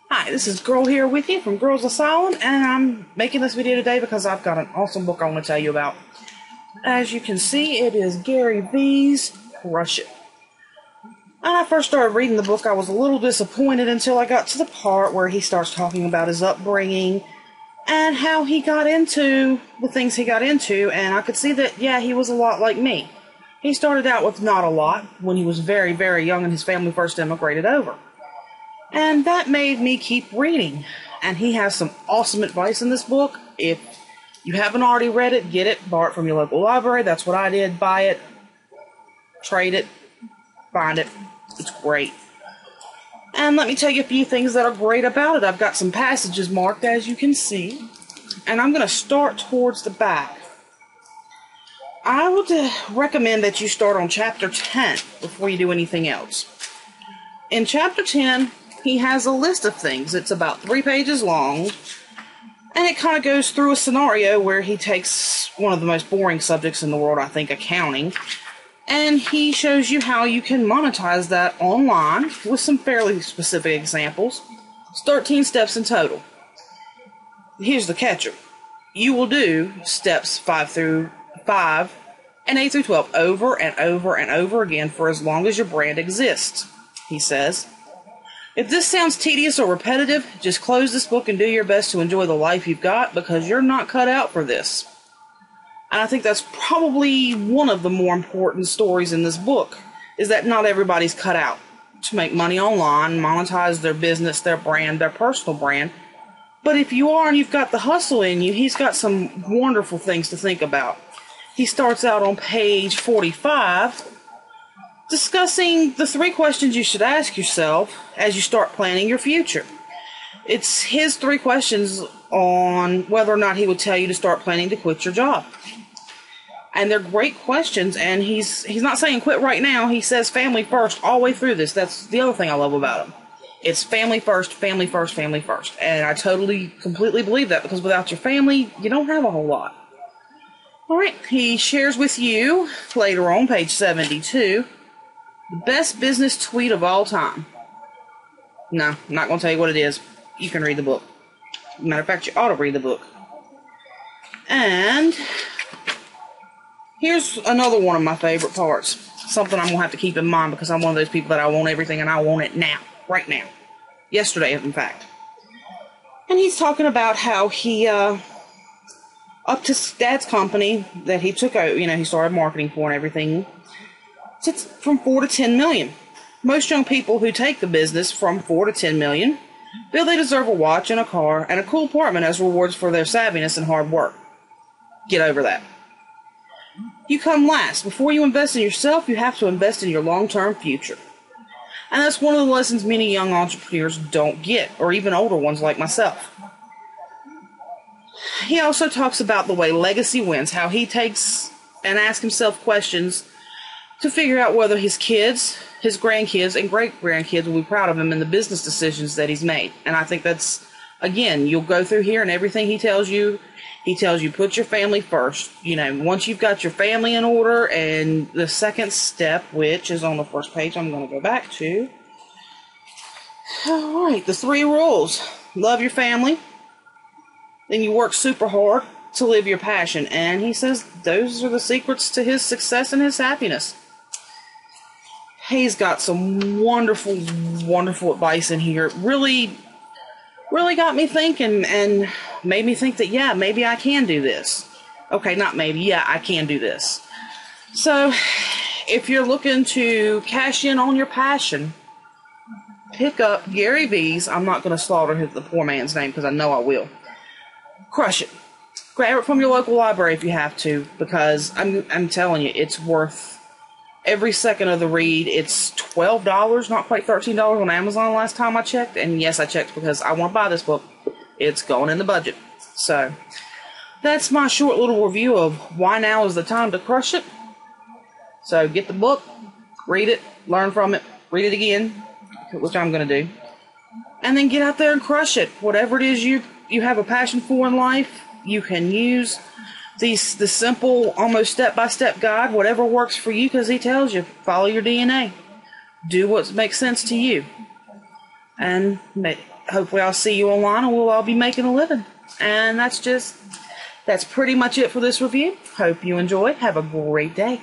Hi, this is Girl here with you from Girls Asylum, and I'm making this video today because I've got an awesome book I want to tell you about. As you can see, it is Gary Vee's Crush It. When I first started reading the book, I was a little disappointed until I got to the part where he starts talking about his upbringing and how he got into the things he got into, and I could see that, yeah, he was a lot like me. He started out with not a lot when he was very, very young and his family first immigrated over. And that made me keep reading. And he has some awesome advice in this book. If you haven't already read it, get it, borrow it from your local library. That's what I did. Buy it, trade it, find it. It's great. And let me tell you a few things that are great about it. I've got some passages marked, as you can see. And I'm going to start towards the back. I would recommend that you start on chapter 10 before you do anything else. In chapter 10, he has a list of things. It's about 3 pages long, and it kind of goes through a scenario where he takes one of the most boring subjects in the world, I think, accounting, and he shows you how you can monetize that online with some fairly specific examples. It's 13 steps in total. Here's the catcher. You will do steps 5 and 8 through 12 over and over and over again for as long as your brand exists, he says. If this sounds tedious or repetitive, just close this book and do your best to enjoy the life you've got, because you're not cut out for this. And I think that's probably one of the more important stories in this book, is that not everybody's cut out to make money online, monetize their business, their brand, their personal brand. But if you are and you've got the hustle in you, he's got some wonderful things to think about. He starts out on page 45 discussing the 3 questions you should ask yourself as you start planning your future. It's his 3 questions on whether or not he would tell you to start planning to quit your job. And they're great questions, and he's not saying quit right now. He says family first all the way through this. That's the other thing I love about him. It's family first, family first, family first. And I totally, completely believe that, because without your family, you don't have a whole lot. Alright, he shares with you, later on, page 72, the best business tweet of all time. No, I'm not going to tell you what it is. You can read the book. Matter of fact, you ought to read the book. And here's another one of my favorite parts. Something I'm going to have to keep in mind, because I'm one of those people that I want everything and I want it now. Right now. Yesterday, in fact. And he's talking about how he, up to Dad's company that he took out, he started marketing for and everything, it's from 4 to 10 million. Most young people who take the business from 4 to 10 million feel they deserve a watch and a car and a cool apartment as rewards for their savviness and hard work. Get over that. You come last. Before you invest in yourself, you have to invest in your long-term future. And that's one of the lessons many young entrepreneurs don't get, or even older ones like myself. He also talks about the way legacy wins, how he takes and asks himself questions to figure out whether his kids, his grandkids, and great-grandkids will be proud of him in the business decisions that he's made. And I think that's, again, you'll go through here and everything he tells you put your family first. Once you've got your family in order, and the second step, which is on the first page, I'm going to go back to. Alright, the 3 rules. Love your family. Then you work super hard to live your passion. And he says those are the secrets to his success and his happiness. He's got some wonderful, wonderful advice in here. It really got me thinking and made me think that, yeah, maybe I can do this. Okay, not maybe. Yeah, I can do this. So, if you're looking to cash in on your passion, pick up Gary Vee's. I'm not going to slaughter the poor man's name, because I know I will. Crush It. Grab it from your local library if you have to, because I'm telling you, it's worth every second of the read. It's $12, not quite $13 on Amazon last time I checked. And yes, I checked because I want to buy this book. It's going in the budget. So, that's my short little review of why now is the time to crush it. So, get the book, read it, learn from it, read it again, which I'm going to do. And then get out there and crush it. Whatever it is you have a passion for in life, you can use the simple, almost step-by-step guide, whatever works for you, because he tells you, follow your DNA. Do what makes sense to you. And hopefully I'll see you online and we'll all be making a living. And that's pretty much it for this review. Hope you enjoyed. Have a great day.